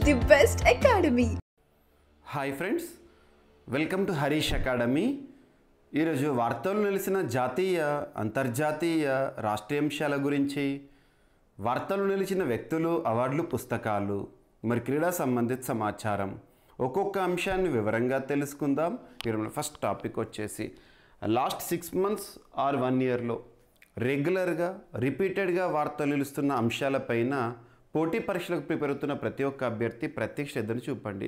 the best academy. Hi friends, welcome to Harish academy. ఈరోజు వార్తలు నిలిచిన జాతీయ అంతర్జాతీయ రాష్ట్రీయాంశాల గురించి, వార్తలు నిలిచిన వ్యక్తులు, అవార్డులు, పుస్తకాలు, మరి క్రీడా సంబంధిత సమాచారం, ఒక్కొక్క అంశాన్ని వివరంగా తెలుసుకుందాం. ఈరోజు ఫస్ట్ టాపిక్ వచ్చేసి లాస్ట్ 6 months ఆర్ 1 yearలో రెగ్యులర్గా రిపీటెడ్గా వార్తలు నిలుస్తున్న అంశాలపైన పోటీ పరీక్షలకు ప్రిపేర్ అవుతున్న ప్రతి ఒక్క అభ్యర్థి ప్రత్యేక శ్రద్ధను చూపండి.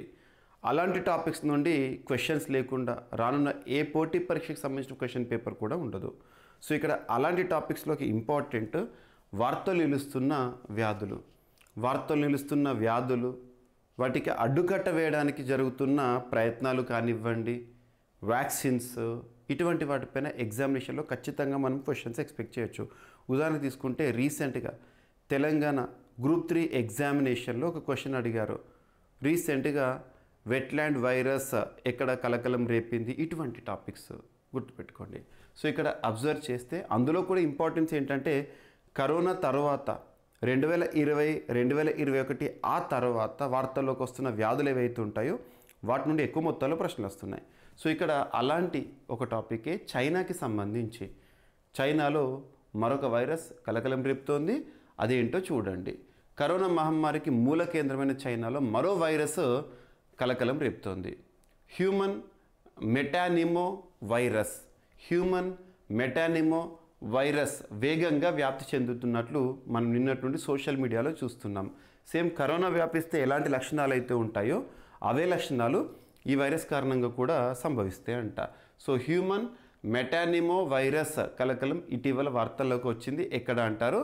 అలాంటి టాపిక్స్ నుండి క్వశ్చన్స్ లేకుండా రానున్న ఏ పోటీ పరీక్షకు సంబంధించిన క్వశ్చన్ పేపర్ కూడా ఉండదు. సో ఇక్కడ అలాంటి టాపిక్స్లోకి ఇంపార్టెంట్ వార్తలు నిలుస్తున్న వ్యాధులు. వార్తలు నిలుస్తున్న వ్యాధులు, వాటికి అడ్డుకట్ట వేయడానికి జరుగుతున్న ప్రయత్నాలు కానివ్వండి, వ్యాక్సిన్స్, ఇటువంటి వాటిపైన ఎగ్జామినేషన్లో ఖచ్చితంగా మనం క్వశ్చన్స్ ఎక్స్పెక్ట్ చేయొచ్చు. ఉదాహరణ తీసుకుంటే రీసెంట్గా తెలంగాణ గ్రూప్ 3 ఎగ్జామినేషన్లో ఒక క్వశ్చన్ అడిగారు. రీసెంట్గా వెట్లాండ్ వైరస్ ఎక్కడ కలకలం రేపింది, ఇటువంటి టాపిక్స్ గుర్తుపెట్టుకోండి. సో ఇక్కడ అబ్జర్వ్ చేస్తే అందులో కూడా ఇంపార్టెన్స్ ఏంటంటే కరోనా తర్వాత 2020, 2021 ఆ తర్వాత వార్తల్లోకి వస్తున్న వ్యాధులు ఏవైతే ఉంటాయో వాటి నుండి ఎక్కువ మొత్తంలో ప్రశ్నలు వస్తున్నాయి. సో ఇక్కడ అలాంటి ఒక టాపికే చైనాకి సంబంధించి. చైనాలో మరొక వైరస్ కలకలం రేపుతోంది, అదేంటో చూడండి. కరోనా మహమ్మారికి మూల కేంద్రమైన చైనాలో మరో వైరస్ కలకలం రేపుతోంది. హ్యూమన్ మెటానిమో వైరస్ వేగంగా వ్యాప్తి చెందుతున్నట్లు మనం నిన్నటి నుండి సోషల్ మీడియాలో చూస్తున్నాం. సేమ్ కరోనా వ్యాపిస్తే ఎలాంటి లక్షణాలు అయితే ఉంటాయో అవే లక్షణాలు ఈ వైరస్ కారణంగా కూడా సంభవిస్తాయి అంట. సో హ్యూమన్ మెటానిమో వైరస్ కలకలం ఇటీవల వార్తల్లోకి వచ్చింది. ఎక్కడ అంటారు?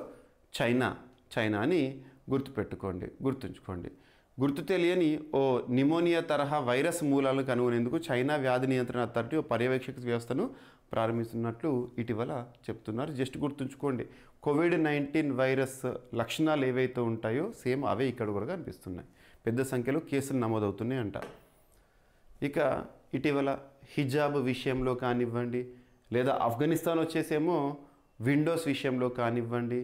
చైనా అని గుర్తుంచుకోండి. గుర్తు తెలియని ఓ నిమోనియా తరహా వైరస్ మూలాలను కనుగొనేందుకు చైనా వ్యాధి నియంత్రణ అథారిటీ ఓ పర్యవేక్షక వ్యవస్థను ప్రారంభిస్తున్నట్లు ఇటీవల చెప్తున్నారు. జస్ట్ గుర్తుంచుకోండి, COVID-19 వైరస్ లక్షణాలు ఏవైతే ఉంటాయో సేమ్ అవే ఇక్కడ కూడా కనిపిస్తున్నాయి. పెద్ద సంఖ్యలో కేసులు నమోదవుతున్నాయి అంట. ఇక ఇటీవల హిజాబ్ విషయంలో కానివ్వండి, లేదా ఆఫ్ఘనిస్తాన్ వచ్చేసేమో విండోస్ విషయంలో కానివ్వండి,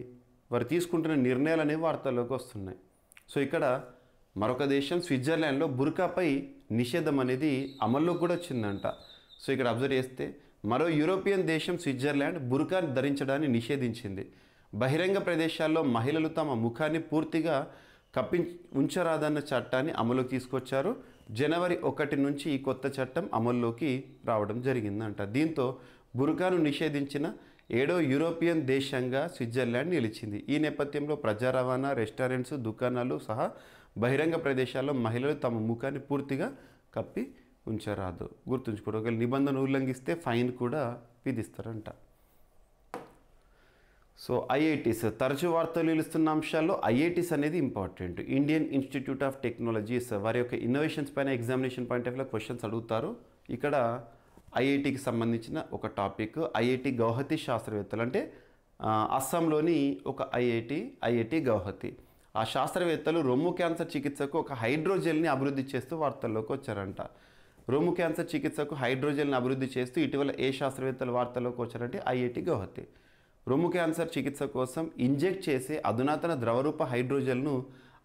వారు తీసుకుంటున్న నిర్ణయాలు అనేవి వార్తల్లోకి వస్తున్నాయి. సో ఇక్కడ మరొక దేశం స్విట్జర్లాండ్లో బుర్కాపై నిషేధం అనేది అమల్లో కూడా వచ్చిందంట. సో ఇక్కడ అబ్జర్వ్ చేస్తే మరో యూరోపియన్ దేశం స్విట్జర్లాండ్ బుర్కా ధరించడాన్ని నిషేధించింది. బహిరంగ ప్రదేశాల్లో మహిళలు తమ ముఖాన్ని పూర్తిగా ఉంచరాదన్న చట్టాన్ని అమలుకి తీసుకొచ్చారు. జనవరి 1 నుంచి ఈ కొత్త చట్టం అమల్లోకి రావడం జరిగిందంట. దీంతో బుర్కాను నిషేధించిన 7వ యూరోపియన్ దేశంగా స్విట్జర్లాండ్ నిలిచింది. ఈ నేపథ్యంలో ప్రజా రవాణా, రెస్టారెంట్స్, దుకాణాలు సహా బహిరంగ ప్రదేశాల్లో మహిళలు తమ ముఖాన్ని పూర్తిగా కప్పి ఉంచరాదు. గుర్తుంచుకోండి, ఒకవేళ నిబంధన ఉల్లంఘిస్తే ఫైన్ కూడా విధిస్తారంట. సో ఐఐటీస్ తరచూ వార్తలు నిలుస్తున్న అంశాల్లో ఐఐటీస్ అనేది important. Indian institute of technologies వారి యొక్క ఇన్నోవేషన్స్ పైన ఎగ్జామినేషన్ పాయింట్ ఆఫ్ వ్యూలో క్వశ్చన్స్ అడుగుతారు. ఇక్కడ ఐఐటికి సంబంధించిన ఒక టాపిక్ ఐఐటి గౌహతి శాస్త్రవేత్తలు, అంటే అస్సాంలోని ఒక ఐఐటి గౌహతి. ఆ శాస్త్రవేత్తలు రొమ్ము క్యాన్సర్ చికిత్సకు ఒక హైడ్రోజెల్ని అభివృద్ధి చేస్తూ వార్తల్లోకి వచ్చారంట. రొమ్ము క్యాన్సర్ చికిత్సకు హైడ్రోజెల్ని అభివృద్ధి చేస్తూ ఇటీవల ఏ శాస్త్రవేత్తలు వార్తల్లోకి వచ్చారంటే ఐఐటి గౌహతి. రొమ్ము క్యాన్సర్ చికిత్స కోసం ఇంజెక్ట్ చేసే అధునాతన ద్రవరూప హైడ్రోజెల్ను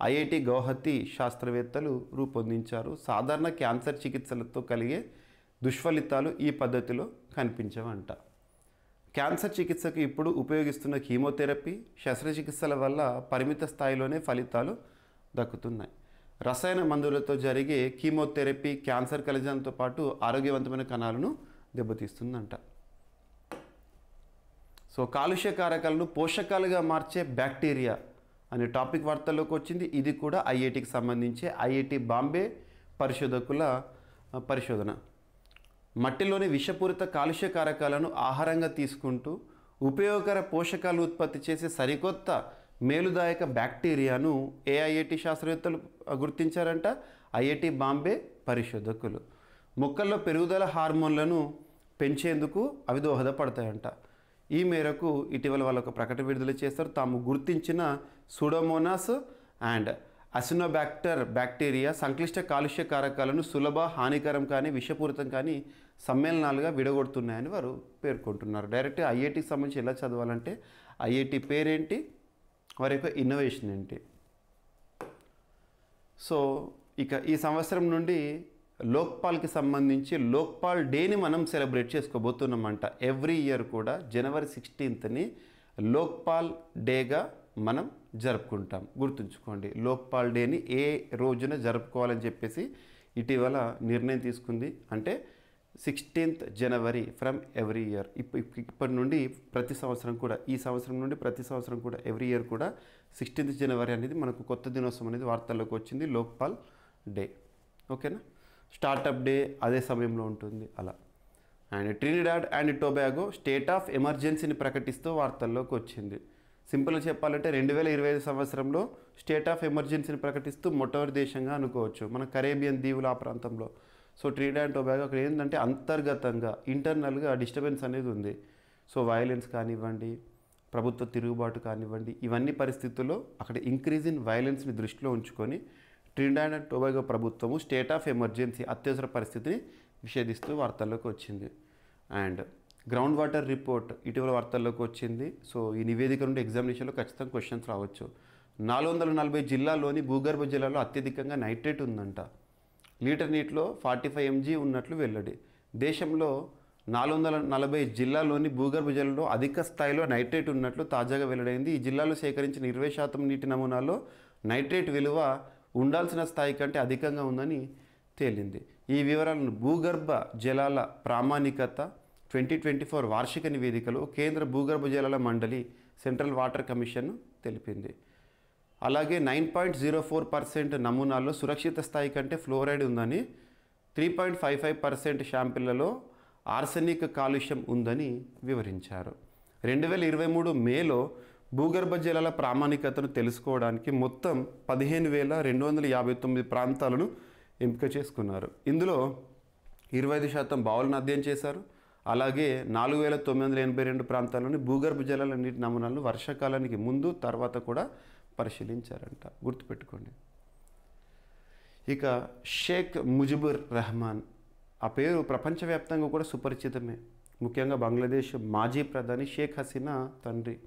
ఐఐటి గౌహతి శాస్త్రవేత్తలు రూపొందించారు. సాధారణ క్యాన్సర్ చికిత్సలతో కలిగే దుష్ఫలితాలు ఈ పద్ధతిలో కనిపించవంట. క్యాన్సర్ చికిత్సకు ఇప్పుడు ఉపయోగిస్తున్న కీమోథెరపీ, శస్త్రచికిత్సల వల్ల పరిమిత స్థాయిలోనే ఫలితాలు దక్కుతున్నాయి. రసాయన మందులతో జరిగే కీమోథెరపీ క్యాన్సర్ కణజాలంతో పాటు ఆరోగ్యవంతమైన కణాలను దెబ్బతీస్తుందంట. సో కాలుష్య కారకాలను పోషకాలుగా మార్చే బ్యాక్టీరియా అనే టాపిక్ వార్తల్లోకి వచ్చింది. ఇది కూడా ఐఐటికి సంబంధించి ఐఐటి బాంబే పరిశోధకుల పరిశోధన. మట్టిలోని విషపూరిత కాలుష్య కారకాలను ఆహారంగా తీసుకుంటూ ఉపయోగకర పోషకాలు ఉత్పత్తి చేసే సరికొత్త మేలుదాయక బ్యాక్టీరియాను ఏ ఐఐటి శాస్త్రవేత్తలు గుర్తించారంట? ఐఐటి బాంబే పరిశోధకులు. మొక్కల్లో పెరుగుదల హార్మోన్లను పెంచేందుకు అవి దోహదపడతాయంట. ఈ మేరకు ఇటీవల వాళ్ళు ఒక ప్రకటన విడుదల చేస్తారు. తాము గుర్తించిన సూడోమోనాస్ అండ్ అసినోబాక్టర్ బ్యాక్టీరియా సంక్లిష్ట కాలుష్య కారకాలను సులభ, హానికరం కానీ విషపూరితం కానీ సమ్మేళనాలుగా విడగొడుతున్నాయని వారు పేర్కొంటున్నారు. డైరెక్ట్ ఐఐటికి సంబంధించి ఎలా చదవాలంటే ఐఐటి పేరేంటి, వారి యొక్క ఇన్నోవేషన్ ఏంటి. సో ఇక ఈ సంవత్సరం నుండి లోక్పాల్కి సంబంధించి లోక్పాల్ డేని మనం సెలబ్రేట్ చేసుకోబోతున్నామంట. ఎవ్రీ ఇయర్ కూడా జనవరి 16ని లోక్పాల్ డేగా మనం జరుపుకుంటాం. గుర్తుంచుకోండి, లోక్పాల్ డేని ఏ రోజున జరుపుకోవాలని చెప్పేసి ఇటీవల నిర్ణయం తీసుకుంది. అంటే 16th January from every year. ఇప్పటి నుండి ప్రతి సంవత్సరం కూడా, ఈ సంవత్సరం నుండి ప్రతి సంవత్సరం కూడా ఎవ్రీ ఇయర్ కూడా 16th జనవరి అనేది మనకు కొత్త దినోత్సవం అనేది వార్తల్లోకి వచ్చింది, లోక్పాల్ డే. ఓకేనా. స్టార్టప్ డే అదే సమయంలో ఉంటుంది అలా. And Trinidad and Tobago state of ఎమర్జెన్సీని ప్రకటిస్తూ వార్తల్లోకి వచ్చింది. సింపుల్గా చెప్పాలంటే 2025 సంవత్సరంలో స్టేట్ ఆఫ్ ఎమర్జెన్సీని ప్రకటిస్తూ మొట్టమొదటి దేశంగా అనుకోవచ్చు మన కరేబియన్ దీవుల ఆ ప్రాంతంలో. సో ట్రినిడాడ్ అండ్ టొబాగో అక్కడ ఏంటంటే అంతర్గతంగా ఇంటర్నల్గా డిస్టర్బెన్స్ అనేది ఉంది. సో వైలెన్స్ కానివ్వండి, ప్రభుత్వ తిరుగుబాటు కానివ్వండి, ఇవన్నీ పరిస్థితుల్లో అక్కడ ఇంక్రీజ్ ఇన్ వైలెన్స్ని దృష్టిలో ఉంచుకొని ట్రినిడాడ్ అండ్ టొబాగో ప్రభుత్వము స్టేట్ ఆఫ్ ఎమర్జెన్సీ అత్యవసర పరిస్థితిని నిషేధిస్తూ వార్తల్లోకి వచ్చింది. అండ్ గ్రౌండ్ వాటర్ రిపోర్ట్ ఇటీవల వార్తల్లోకి వచ్చింది. సో ఈ నివేదిక నుండి ఎగ్జామినేషన్లో ఖచ్చితంగా క్వశ్చన్స్ రావచ్చు. 440 జిల్లాల్లోని భూగర్భ జలాల్లో అత్యధికంగా నైట్రేట్ ఉందంట. లీటర్ నీటిలో 45 mg ఉన్నట్లు వెల్లడి. దేశంలో 440 జిల్లాల్లోని భూగర్భ జలంలో అధిక స్థాయిలో నైట్రేట్ ఉన్నట్లు తాజాగా వెల్లడైంది. ఈ జిల్లాలో సేకరించిన 20% నీటి నమూనాల్లో నైట్రేట్ విలువ ఉండాల్సిన స్థాయి కంటే అధికంగా ఉందని తేలింది. ఈ వివరాలను భూగర్భ జలాల ప్రామాణికత 2024 వార్షిక నివేదికలో కేంద్ర భూగర్భ జలాల మండలి సెంట్రల్ వాటర్ కమిషన్ తెలిపింది. అలాగే 9.04% నమూనాల్లో సురక్షిత స్థాయి కంటే ఫ్లోరైడ్ ఉందని, 3.55% శాంపిళ్లలో ఆర్సెనిక్ కాలుష్యం ఉందని వివరించారు. 2023 మేలో భూగర్భ జలాల ప్రామాణికతను తెలుసుకోవడానికి మొత్తం 15,259 ప్రాంతాలను ఎంపిక చేసుకున్నారు. ఇందులో 25% బావులను అధ్యయనం చేశారు. అలాగే 4,982 ప్రాంతాల్లోని భూగర్భ జలాల నీటి నమూనాలను వర్షాకాలానికి ముందు తర్వాత కూడా పరిశీలించారంట. గుర్తుపెట్టుకోండి. ఇక షేక్ ముజిబుర్ రెహమాన్, ఆ పేరు ప్రపంచవ్యాప్తంగా కూడా సుపరిచితమే. ముఖ్యంగా బంగ్లాదేశ్ మాజీ ప్రధాని షేక్ హసీనా తండ్రి.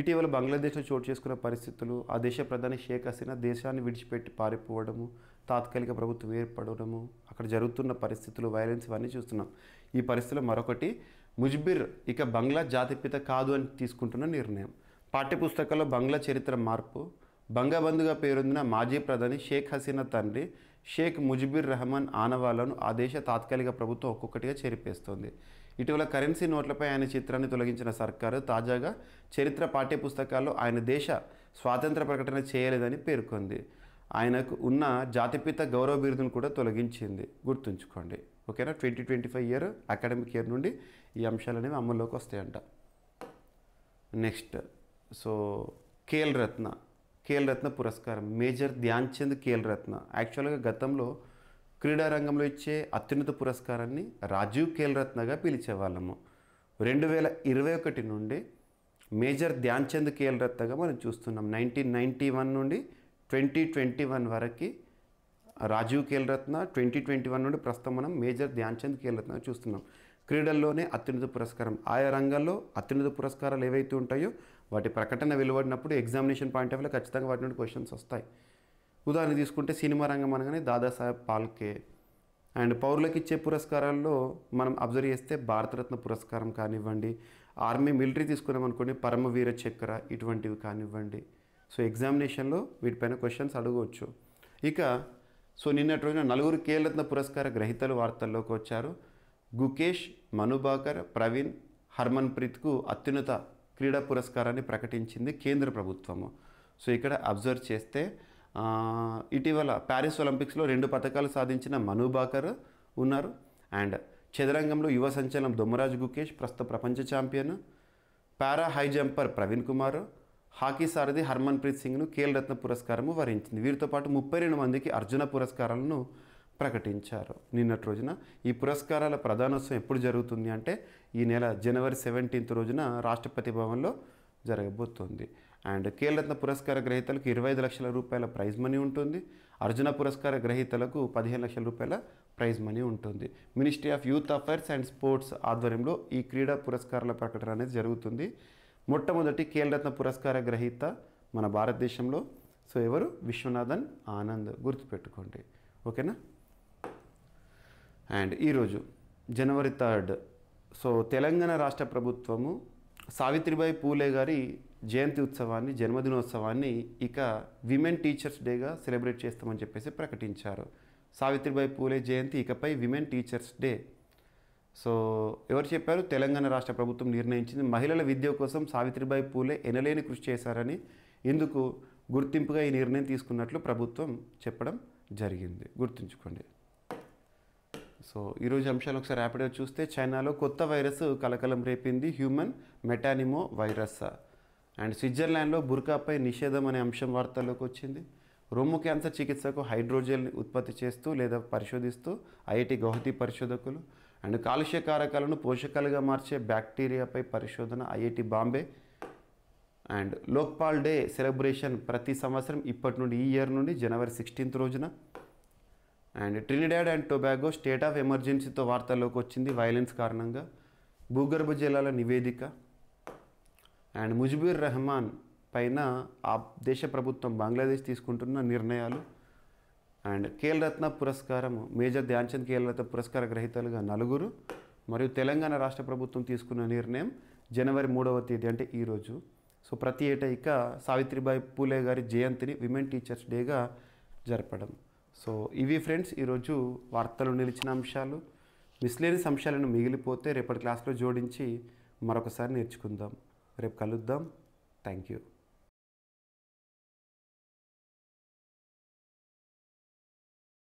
ఇటీవల బంగ్లాదేశ్లో చోటు చేసుకున్న పరిస్థితులు, ఆ దేశ ప్రధాని షేక్ హసీనా దేశాన్ని విడిచిపెట్టి పారిపోవడము, తాత్కాలిక ప్రభుత్వం ఏర్పడడము, అక్కడ జరుగుతున్న పరిస్థితులు, వైలెన్స్, ఇవన్నీ చూస్తున్నాం. ఈ పరిస్థితుల్లో మరొకటి, ముజిబుర్ ఇక బంగ్లా జాతిపిత కాదు అని తీసుకుంటున్న నిర్ణయం. పాఠ్యపుస్తకాల్లో బంగ్లా చరిత్ర మార్పు. బంగబంధుగా పేరొందిన మాజీ ప్రధాని షేక్ హసీనా తండ్రి షేక్ ముజిబుర్ రెహమాన్ ఆనవాళ్లను ఆ దేశ తాత్కాలిక ప్రభుత్వం ఒక్కొక్కటిగా చెరిపేస్తోంది. ఇటీవల కరెన్సీ నోట్లపై ఆయన చిత్రాన్ని తొలగించిన సర్కారు తాజాగా చరిత్ర పాఠ్యపుస్తకాల్లో ఆయన దేశ స్వాతంత్ర ప్రకటన చేయలేదని పేర్కొంది. ఆయనకు ఉన్న జాతిపిత గౌరవ బిరుదును కూడా తొలగించింది. గుర్తుంచుకోండి. ఓకేనా. 2025 ఇయర్ అకాడమిక్ ఇయర్ నుండి ఈ అంశాలు అనేవి అమల్లోకి వస్తాయంట. నెక్స్ట్, సో ఖేల్ రత్న పురస్కారం, మేజర్ ధ్యాన్ చంద్ ఖేల్ రత్న. యాక్చువల్గా గతంలో క్రీడారంగంలో ఇచ్చే అత్యున్నత పురస్కారాన్ని రాజీవ్ ఖేల్ రత్నగా పిలిచేవాళ్ళము. 2021 నుండి మేజర్ ధ్యాన్ చంద్ ఖేల్ రత్నగా మనం చూస్తున్నాం. 1991 నుండి 2021 వరకు రాజీవ్ ఖేల్ రత్న, 2021 నుండి ప్రస్తుతం మనం మేజర్ ధ్యాన్ చంద్ ఖేల్ రత్నగా చూస్తున్నాం. క్రీడల్లోనే అత్యున్నత పురస్కారం. ఆయా రంగాల్లో అత్యున్నత పురస్కారాలు ఏవైతే ఉంటాయో వాటి ప్రకటన వెలువడినప్పుడు ఎగ్జామినేషన్ పాయింట్ ఆఫ్ వ్యూలో ఖచ్చితంగా వాటి నుండి క్వశ్చన్స్ వస్తాయి. ఉదాహరణ తీసుకుంటే సినిమా రంగం అనగానే దాదాసాహెబ్ ఫాల్కే. అండ్ పౌరులకు ఇచ్చే పురస్కారాల్లో మనం అబ్జర్వ్ చేస్తే భారతరత్న పురస్కారం కానివ్వండి, ఆర్మీ మిలిటరీ తీసుకున్నాం అనుకోండి పరమవీర చక్ర, ఇటువంటివి కానివ్వండి. సో ఎగ్జామినేషన్లో వీటిపైన క్వశ్చన్స్ అడగవచ్చు. ఇక సో నిన్నటి రోజున 4 ఖేల్ రత్న పురస్కార గ్రహీతలు వార్తల్లోకి వచ్చారు. గుకేష్, మనుబాకర్, ప్రవీణ్, హర్మన్ప్రీత్కు అత్యున్నత క్రీడా పురస్కారాన్ని ప్రకటించింది కేంద్ర ప్రభుత్వము. సో ఇక్కడ అబ్జర్వ్ చేస్తే ఇటీవల ప్యారిస్ ఒలింపిక్స్లో 2 పథకాలు సాధించిన మనుబాకర్ ఉన్నారు. అండ్ చదరంగంలో యువ సంచలనం దొమ్మరాజు గుకేష్ ప్రస్తుత ప్రపంచ champion. Para high jumper Praveen Kumar, hockey సారథి హర్మన్ప్రీత్ సింగ్ను ఖేల్ రత్న పురస్కారము వరించింది. వీరితో పాటు 32 మందికి అర్జున పురస్కారాలను ప్రకటించారు నిన్నటి రోజున. ఈ పురస్కారాల ప్రధానోత్సవం ఎప్పుడు జరుగుతుంది అంటే ఈ నెల జనవరి 17 రోజున రాష్ట్రపతి భవన్లో జరగబోతోంది. అండ్ ఖేల్ రత్న పురస్కార గ్రహీతలకు 25 లక్షల రూపాయల ప్రైజ్ మనీ ఉంటుంది. అర్జున పురస్కార గ్రహీతలకు 15 లక్షల రూపాయల ప్రైజ్ మనీ ఉంటుంది. Ministry of youth affairs and sports ఆధ్వర్యంలో ఈ క్రీడా పురస్కారాల ప్రకటన అనేది జరుగుతుంది. మొట్టమొదటి ఖేల్ రత్న పురస్కార గ్రహీత మన భారతదేశంలో సో ఎవరు? విశ్వనాథన్ ఆనంద్, గుర్తుపెట్టుకోండి. ఓకేనా? అండ్ ఈరోజు జనవరి 3, సో తెలంగాణ రాష్ట్ర ప్రభుత్వము సావిత్రిబాయి పూలే గారి జయంతి ఉత్సవాన్ని, జన్మదినోత్సవాన్ని ఇక విమెన్ టీచర్స్ డేగా సెలబ్రేట్ చేస్తామని చెప్పేసి ప్రకటించారు. సావిత్రిబాయి పూలే జయంతి ఇకపై విమెన్ టీచర్స్ డే. సో ఎవరు చెప్పారు? తెలంగాణ రాష్ట్ర ప్రభుత్వం నిర్ణయించింది. మహిళల విద్య కోసం సావిత్రిబాయి పూలే ఎనలేని కృషి చేశారని, ఇందుకు గుర్తింపుగా ఈ నిర్ణయం తీసుకున్నట్లు ప్రభుత్వం చెప్పడం జరిగింది. గుర్తుంచుకోండి. సో ఈరోజు అంశాలు ఒకసారి ర్యాపిడ్గా చూస్తే, చైనాలో కొత్త వైరస్ కలకలం రేపింది, హ్యూమన్ మెటానిమో వైరస్. అండ్ స్విట్జర్లాండ్లో బుర్కాపై నిషేధం అనే అంశం వార్తల్లోకి వచ్చింది. రొమ్ము క్యాన్సర్ చికిత్సకు హైడ్రోజెల్ని ఉత్పత్తి చేస్తూ లేదా పరిశోధిస్తూ ఐఐటి గౌహతి పరిశోధకులు. అండ్ కాలుష్య కారకాలను పోషకాలుగా మార్చే బ్యాక్టీరియాపై పరిశోధన IIT Bombay. And Lokpal day celebration ప్రతి సంవత్సరం ఇప్పటి నుండి, ఈ ఇయర్ నుండి జనవరి 16 రోజున. And Trinidad and Tobago state of ఎమర్జెన్సీతో వార్తల్లోకి వచ్చింది వైలెన్స్ కారణంగా. భూగర్భ జలాల నివేదిక. అండ్ ముజిబుర్ రెహమాన్ పైన ఆ దేశ ప్రభుత్వం బంగ్లాదేశ్ తీసుకుంటున్న నిర్ణయాలు. అండ్ ఖేల్ రత్న పురస్కారం, మేజర్ ధ్యాన్చంద్ ఖేల్ రత్న పురస్కార గ్రహీతలుగా 4, మరియు తెలంగాణ రాష్ట్ర ప్రభుత్వం తీసుకున్న నిర్ణయం జనవరి 3వ తేదీ అంటే ఈరోజు. సో ప్రతి ఏటా ఇక సావిత్రిబాయి పూలే గారి జయంతిని విమెన్ టీచర్స్ డేగా జరపడం. సో ఇవి ఫ్రెండ్స్ ఈరోజు వార్తలు నిలిచిన అంశాలు. మిస్లేనియస్ అంశాలను మిగిలిపోతే రేపటి క్లాస్లో జోడించి మరొకసారి నేర్చుకుందాం. రేపు కలుద్దాం. Thank you.